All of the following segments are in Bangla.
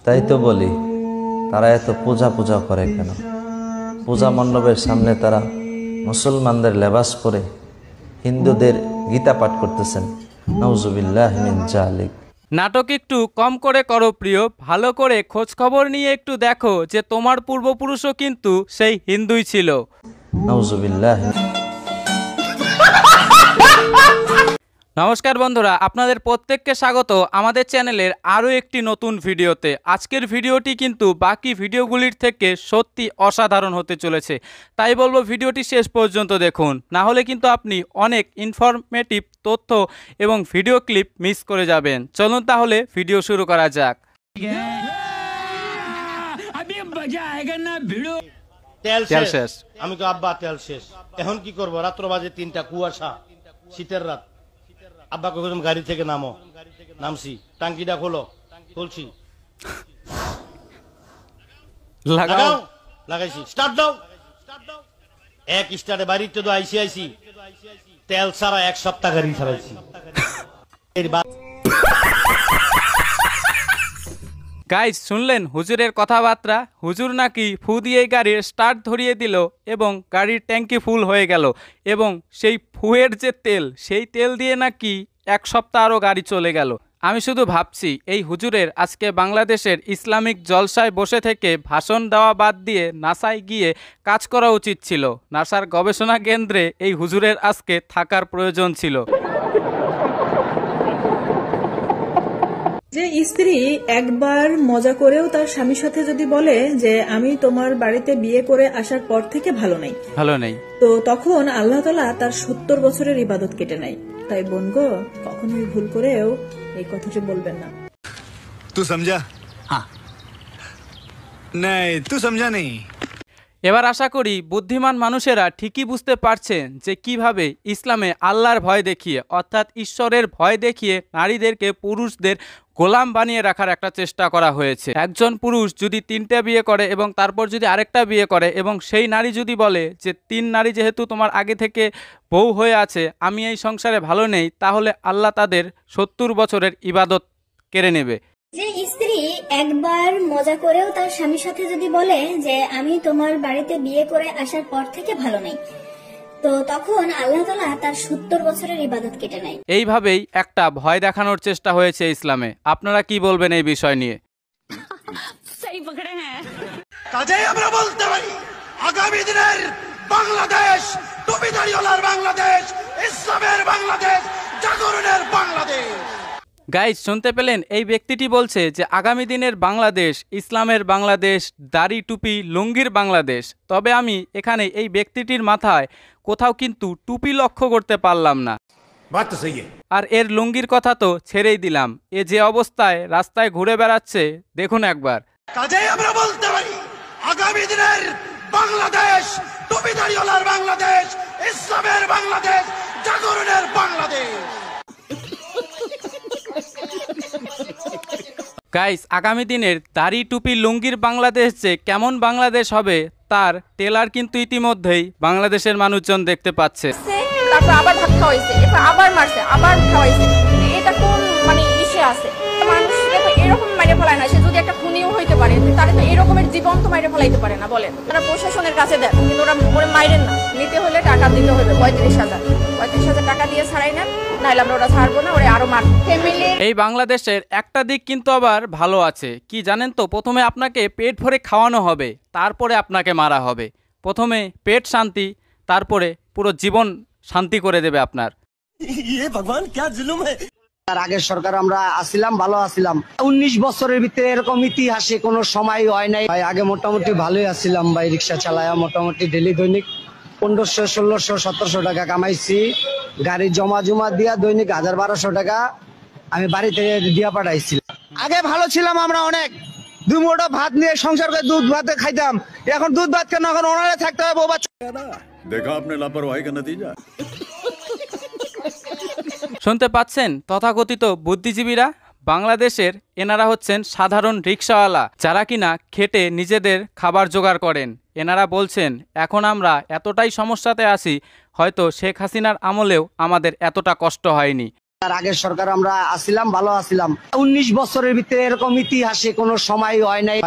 তাই তো বলি, তারা এত পূজা পূজা করে কেন? পূজা মণ্ডপের সামনে তারা মুসলমানদের লেবাস পরে হিন্দুদের গীতা পাঠ করতেছেন। নাউজুবিল্লাহ মিন জালিক। নাটক একটু কম করে করো প্রিয়, ভালো করে খোঁজ খবর নিয়ে একটু দেখো যে তোমার পূর্বপুরুষও কিন্তু সেই হিন্দুই ছিল। নাউজুবিল্লাহ। নমস্কার বন্ধুরা, আপনাদের প্রত্যেককে স্বাগত আমাদের চ্যানেলের আরও একটি নতুন ভিডিওতে। আজকের ভিডিওটি কিন্তু বাকি ভিডিওগুলির থেকে সত্যি অসাধারণ হতে চলেছে, তাই বলবো ভিডিওটি শেষ পর্যন্ত দেখুন, না হলে কিন্তু আপনি অনেক ইনফরমেটিভ তথ্য এবং ভিডিও ক্লিপ মিস করে যাবেন। চলুন তাহলে ভিডিও শুরু করা যাক। তেল শেষ। আমি তো আব্বা তেল শেষ, এখন কি করবো? রাত্র বাজে 3টা, কুয়াশা, শীতের রাত। আব্বা কখন গাড়ি থেকে নামো, নামছি। টাঙ্কিটা খোলো, খুলছি। লাগাও, লাগাইছি। স্টার্ট দাও। এক স্টার্টে বাড়িতে তো আইসি তেল ছাড়া 1 সপ্তাহ গাড়ি চালাইছি। গাইজ শুনলেন হুজুরের কথাবার্তা? হুজুর নাকি ফু দিয়ে গাড়ির স্টার্ট ধরিয়ে দিল এবং গাড়ির ট্যাঙ্কি ফুল হয়ে গেল, এবং সেই ফুয়ের যে তেল, সেই তেল দিয়ে নাকি 1 সপ্তাহ আরও গাড়ি চলে গেল। আমি শুধু ভাবছি এই হুজুরের আজকে বাংলাদেশের ইসলামিক জলসায় বসে থেকে ভাষণ দেওয়া বাদ দিয়ে নাসায় গিয়ে কাজ করা উচিত ছিল। নাসার গবেষণা কেন্দ্রে এই হুজুরের আজকে থাকার প্রয়োজন ছিল। যে স্ত্রী একবার মজা করেও তার স্বামীর সাথে যদি বলে যে আমি তোমার বাড়িতে বিয়ে করে আসার পর থেকে ভালো নেই, তো তখন আল্লাহ তাআলা তার 70 বছরের ইবাদত কেটে নেয়। তাই বোন গো, কখনোই ভুল করেও এই কথাটি বলবেন না। তু সমঝা? হ্যাঁ। নাই, তু সমঝা নেই। এবার আশা করি বুদ্ধিমান মানুষেরা ঠিকই বুঝতে পারছেন যে কিভাবে ইসলামে আল্লাহর ভয় দেখিয়ে, অর্থাৎ ঈশ্বরের ভয় দেখিয়ে নারীদেরকে পুরুষদের গোলাম বানিয়ে রাখার একটা চেষ্টা করা হয়েছে। একজন পুরুষ যদি 3টে বিয়ে করে এবং তারপর যদি আরেকটা বিয়ে করে, এবং সেই নারী যদি বলে যে 3 নারী যেহেতু তোমার আগে থেকে বউ হয়ে আছে, আমি এই সংসারে ভালো নেই, তাহলে আল্লাহ তাদের 70 বছরের ইবাদত কেড়ে নেবে। যে স্ত্রী একবার মজা করেও তার স্বামীর সাথে যদি বলে যে আমি তোমার বাড়িতে বিয়ে করে আসার পর থেকে ভালো নেই, তো তখন আল্লাহ তাআলা তার 70 বছরের ইবাদত কেটে নেয়। এইভাবেই একটা ভয় দেখানোর চেষ্টা হয়েছে ইসলামে। আপনারা কি বলবেন এই বিষয় নিয়ে? কাজেই আমরা বলতে পারি, আগামী দিনের বাংলাদেশ টুপিদারিওয়ালার বাংলাদেশ, ইসলামের বাংলাদেশ, জাগরণের বাংলাদেশ। গাইজ শুনতে পেলেন, এই ব্যক্তিটি বলছে যে আগামী দিনের বাংলাদেশ ইসলামের বাংলাদেশ, দাড়ি টুপি লুঙ্গির বাংলাদেশ। তবে আমি এখানে এই ব্যক্তিটির মাথায় কোথাও কিন্তু টুপি লক্ষ্য করতে পারলাম না। আর এর লুঙ্গির কথা তো ছেড়েই দিলাম, এ যে অবস্থায় রাস্তায় ঘুরে বেড়াচ্ছে দেখুন একবার। কাজেই আমরা বলতে পারি, আগামী দিনের বাংলাদেশ টুপিদারিওয়ালার বাংলাদেশ, ইসলামের বাংলাদেশ, জাগরণের বাংলাদেশ। গাইস, আগামী দিনের দাড়ি টুপি লুঙ্গির বাংলাদেশ যে কেমন বাংলাদেশ হবে তার টেলার কিন্তু ইতিমধ্যেই বাংলাদেশের মানুষজন দেখতে পাচ্ছে। তারপর আবার ভাত খাওয়াইছে, এরপর আবার মারছে, আবার খাওয়াইছে। এটা কোন মানে ইসে আছে? মানুষকে তো এরকম মাইরে ফেলায় না। সে যদি একটা খুনিও হইতে পারে, তাহলে তো এরকমের জীবন তো মাইরে ফেলাইতে পারে না। বলেন, ওরা প্রশাসনের কাছে দেন, কিন্তু ওরা ওরা মাইরেন না। নিতে হলে টাকা দিতে হবে 35,000 টাকা দিয়ে ছাড়াই নেন, নাহলে আমরা ওরা ছাড়বো না, ওরা আরো মারবো। এই বাংলাদেশের একটা দিক কিন্তু আবার ভালো আছে, কি জানেন তো? প্রথমে আপনাকে পেট ভরে খাওয়ানো হবে, তারপরে আপনাকে মারা হবে। প্রথমে পেট শান্তি, তারপরে পুরো জীবন শান্তি করে দেবে আপনার। ভগবান কি জুলুম হয়। তার আগের সরকার আমরা আসিলাম, ভালো আসিলাম। 19 বছরের ভিতরে এরকম ইতিহাসে কোনো সময় হয় নাই ভাই। আগে মোটামুটি ভালোই আসছিলাম ভাই, রিক্সা চালায়া মোটামুটি ডেলি দৈনিক 1500, 1600, 1700 টাকা কামাইছি। গাড়ি জমা দিয়া দৈনিক 1000-1200 টাকা আমি বাড়ি থেকে দিয়া পাঠাইছিলাম। আগে ভালো ছিলাম আমরা, অনেক 2 মুঠো ভাত নিয়ে সংসার করে দুধ ভাতে খাইতাম। এখন দুধ ভাত কেন, এখন ওনারে থাকতে হবে, বউ বাচ্চা। দেখা আপনি লাপরওয়াহি কা নতিজা। শুনতে পাচ্ছেন তথাকথিত বুদ্ধিজীবীরা? বাংলাদেশের এনারা হচ্ছেন সাধারণ রিক্সাওয়ালা, যারা কিনা খেটে নিজেদের খাবার জোগাড় করেন। এনারা বলছেন এখন আমরা এতটাই সমস্যাতে আছি, হয়তো শেখ হাসিনার আমলেও আমাদের এতটা কষ্ট হয়নি। তার আগের সরকার আমরা আসছিলাম, ভালো আসছিলাম। 19 বছরের ভিতরে এরকম ইতিহাসে কোনো সময় হয় নাই।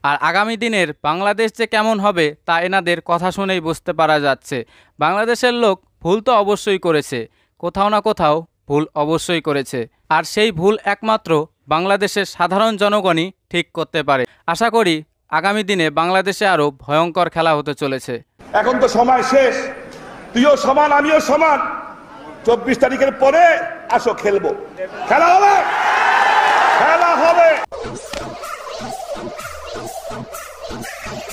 আর আগামী দিনের বাংলাদেশ যে কেমন হবে তা এনাদের কথা শুনেই বুঝতে পারা যাচ্ছে। বাংলাদেশের লোক ভুল তো অবশ্যই করেছে, কোথাও না কোথাও ভুল অবশ্যই করেছে, আর সেই ভুল একমাত্র বাংলাদেশের সাধারণ জনগণই ঠিক করতে পারে। আশা করি আগামী দিনে বাংলাদেশে আরও ভয়ঙ্কর খেলা হতে চলেছে। এখন তো সময় শেষ, তুইও সমান আমিও সমান। 24 তারিখের পরে আসো, খেলবো, খেলা হবে, খেলা হবে।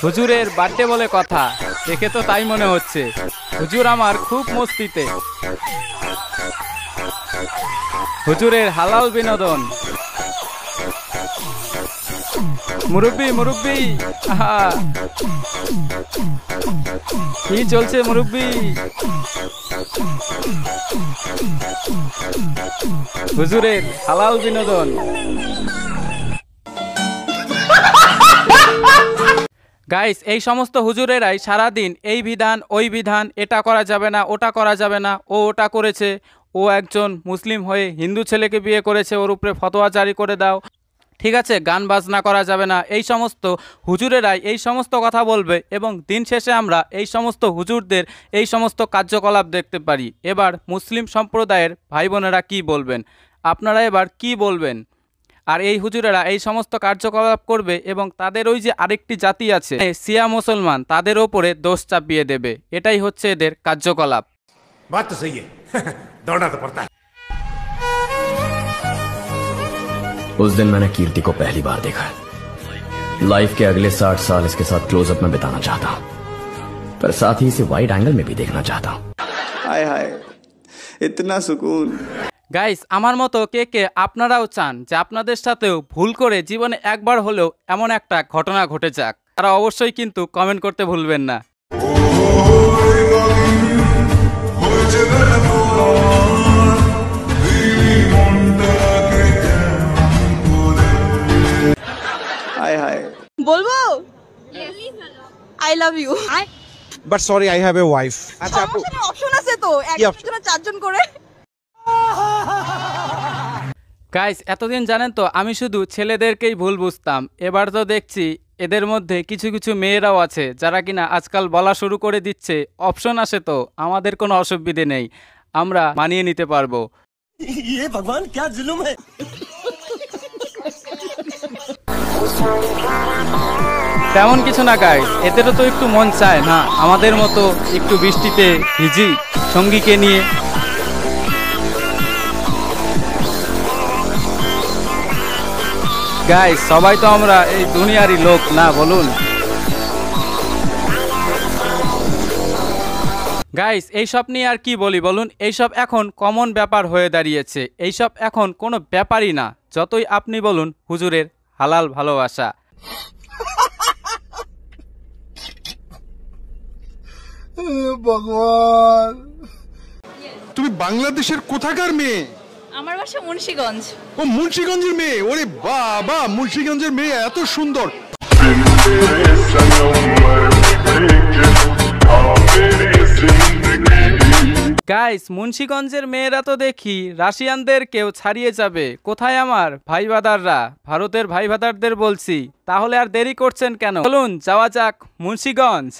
হুজুরের বার্থডে বলে কথা, দেখে তো তাই মনে হচ্ছে। হুজুর আমার খুব মস্তিতে। হুজুরের হালাল বিনোদন। মুরব্বি মুরব্বি, আহা কি চলছে মুরব্বি? হুজুরের হালাল বিনোদন। গাইস, এই সমস্ত হুজুরেরাই সারাদিন এই বিধান ওই বিধান, এটা করা যাবে না ওটা করা যাবে না, ও ওটা করেছে, ও একজন মুসলিম হয়ে হিন্দু ছেলেকে বিয়ে করেছে, ওর উপরে ফতোয়া জারি করে দাও, ঠিক আছে, গান বাজনা করা যাবে না। এই সমস্ত হুজুরেরাই এই সমস্ত কথা বলবে এবং দিন শেষে আমরা এই সমস্ত হুজুরদের এই সমস্ত কার্যকলাপ দেখতে পারি। এবার মুসলিম সম্প্রদায়ের ভাই বোনেরা কী বলবেন? আপনারা এবার কি বলবেন? আর এই হুজুরেরা এই সমস্ত কার্যকলাপ করবে এবং তাদের ওই যে আরেকটি জাতি আছে শিয়া মুসলমান, তাদের ওপরে দোষ চাপিয়ে দেবে। এটাই হচ্ছে এদের কার্যকলাপ। बात तो सही है, दौड़ना तो पड़ता है। उस दिन मैंने कीर्ति को पहली बार देखा है। लाइफ के अगले 60 साल इसके साथ क्लोजअप में बिताना चाहता हूं, पर साथ ही इसे वाइड एंगल में भी देखना चाहता हूं। हाय हाय, इतना सुकून। গাইস, আমার মতো কে কে আপনারাও চান যে আপনাদের সাথেও ভুল করে জীবনে একবার হলেও এমন একটা ঘটনা ঘটে যাক? তারা অবশ্যই কিন্তু কমেন্ট করতে ভুলবেন না। हाय हाय, বলবো I love you, but sorry I have a wife. আচ্ছা আপু, অপশন আছে তো, একজন 4 জন করে। গাইস, এতদিন জানেন তো আমি শুধু ছেলেদেরকেই ভুল বুঝতাম, এবার তো দেখছি এদের মধ্যে কিছু কিছু মেয়েরাও আছে যারা কিনা আজকাল বলা শুরু করে দিচ্ছে অপশন আসে তো, আমাদের কোনো অসুবিধে নেই, আমরা মানিয়ে নিতে পারবো। ये भगवान क्या जुल्म है। তেমন কিছু না গাইস, এদেরও তো একটু মন চায় না আমাদের মতো একটু বৃষ্টিতে ভিজি সঙ্গীকে নিয়ে। গাইস, সবাই তো আমরা এই দুনিয়ারই লোক না, বলুন? গাইস, এইসব নিয়ে আর কি বলি বলুন? এইসব এখন কমন ব্যাপার হয়ে দাঁড়িয়েছে, এইসব এখন কোনো ব্যাপারই না, যতই আপনি বলুন হুজুরের হালাল ভালোবাসা। ভগবান, তুমি বাংলাদেশের কোথাকার মেয়ে? আমার বাসা মুন্সিগঞ্জ। ও মুন্সিগঞ্জের মেয়ে? ওরে বাবা, মুন্সিগঞ্জের মেয়ে এত সুন্দর। গাইস, মুন্সিগঞ্জের মেয়েরা তো দেখি রাশিয়ানদের কেউ ছাড়িয়ে যাবে। কোথায় আমার ভাই বাদাররা, ভারতের ভাই বাদারদের বলছি, তাহলে আর দেরি করছেন কেন? চলুন যাওয়া যাক মুন্সিগঞ্জ।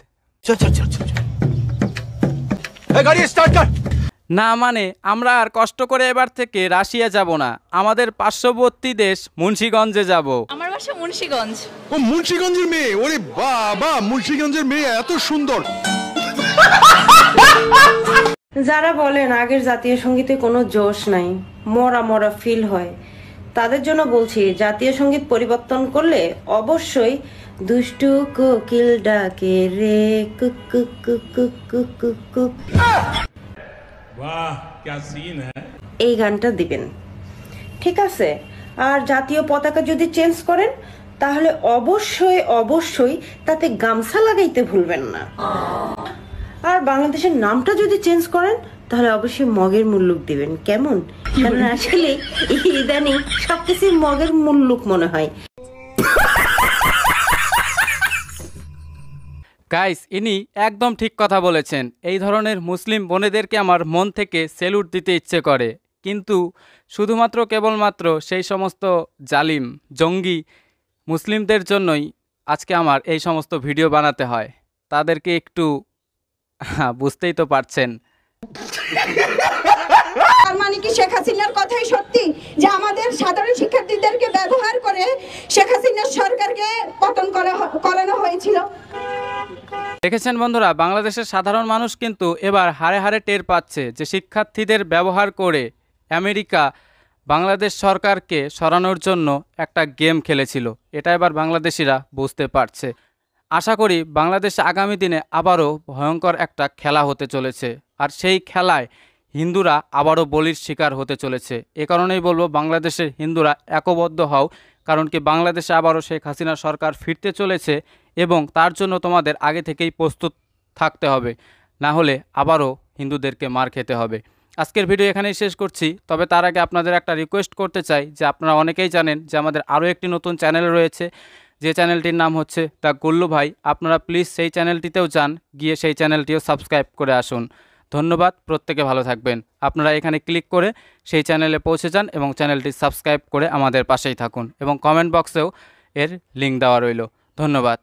চল চল চল চল, এই গাড়ি স্টার্ট কর। না মানে আমরা আর কষ্ট করে এবার থেকে রাশিয়া যাব না, আমাদের পার্শ্ববর্তী দেশ মুন্সিগঞ্জে যাব। আমার বাসা মুন্সিগঞ্জ। ও মুন্সিগঞ্জের মেয়ে? ওরে বাবা, মুন্সিগঞ্জের মেয়ে এত সুন্দর। যারা বলেন আগের জাতীয় সঙ্গীতে কোনো জোশ নাই, মরা মরা ফিল হয়, তাদের জন্য বলছি জাতীয় সঙ্গীত পরিবর্তন করলে অবশ্যই দুষ্টু কোকিল ডাকে রে cook cook cook cook cook cook cook, वाह क्या सीन है, এই গানটা দিবেন, ঠিক আছে? আর জাতীয় পতাকা যদি চেঞ্জ করেন তাহলে অবশ্যই অবশ্যই তাতে গামছা লাগাইতে ভুলবেন না। আর বাংলাদেশের নামটা যদি চেঞ্জ করেন তাহলে অবশ্যই মগের মুল্লুক দিবেন, কেমন? কারণ আসলে ইদানিং সবকিছু মগের মুল্লুক মনে হয়। গাইস, ইনি একদম ঠিক কথা বলেছেন। এই ধরনের মুসলিম বোনেদেরকে আমার মন থেকে সেলুট দিতে ইচ্ছে করে। কিন্তু শুধুমাত্র কেবলমাত্র সেই সমস্ত জালিম জঙ্গি মুসলিমদের জন্যই আজকে আমার এই সমস্ত ভিডিও বানাতে হয়। তাদেরকে একটু বুঝতেই তো পারছেন। তার মানে কি শেখ হাসিনার কথাই সত্যি যে আমাদের সাধারণ শিক্ষার্থীদেরকে ব্যবহার করে শেখ হাসিনার সরকারকে পতন করানো হয়েছিল? দেখেছেন বন্ধুরা, বাংলাদেশের সাধারণ মানুষ কিন্তু এবার হারে হারে টের পাচ্ছে যে শিক্ষার্থীদের ব্যবহার করে আমেরিকা বাংলাদেশ সরকারকে সরানোর জন্য একটা গেম খেলেছিল। এটা এবার বাংলাদেশিরা বুঝতে পারছে। আশা করি বাংলাদেশে আগামী দিনে আবারও ভয়ঙ্কর একটা খেলা হতে চলেছে, আর সেই খেলায় হিন্দুরা আবারও বলির শিকার হতে চলেছে। এ কারণেই বলবো বাংলাদেশের হিন্দুরা একবদ্ধ হও, কারণ কি বাংলাদেশে আবারও শেখ হাসিনা সরকার ফিরতে চলেছে এবং তার জন্য তোমাদের আগে থেকেই প্রস্তুত থাকতে হবে, না হলে আবারও হিন্দুদেরকে মার খেতে হবে। আজকের ভিডিও এখানেই শেষ করছি, তবে তার আগে আপনাদের একটা রিকোয়েস্ট করতে চাই যে আপনারা অনেকেই জানেন যে আমাদের আরও একটি নতুন চ্যানেল রয়েছে, যে চ্যানেলটির নাম হচ্ছে দ্য গুল্লু ভাই। আপনারা প্লিজ সেই চ্যানেলটিতেও যান, গিয়ে সেই চ্যানেলটিও সাবস্ক্রাইব করে আসুন। ধন্যবাদ, প্রত্যেকে ভালো থাকবেন। আপনারা এখানে ক্লিক করে সেই চ্যানেলে পৌঁছে যান এবং চ্যানেলটি সাবস্ক্রাইব করে আমাদের পাশেই থাকুন, এবং কমেন্ট বক্সেও এর লিঙ্ক দেওয়া রইল। ধন্যবাদ।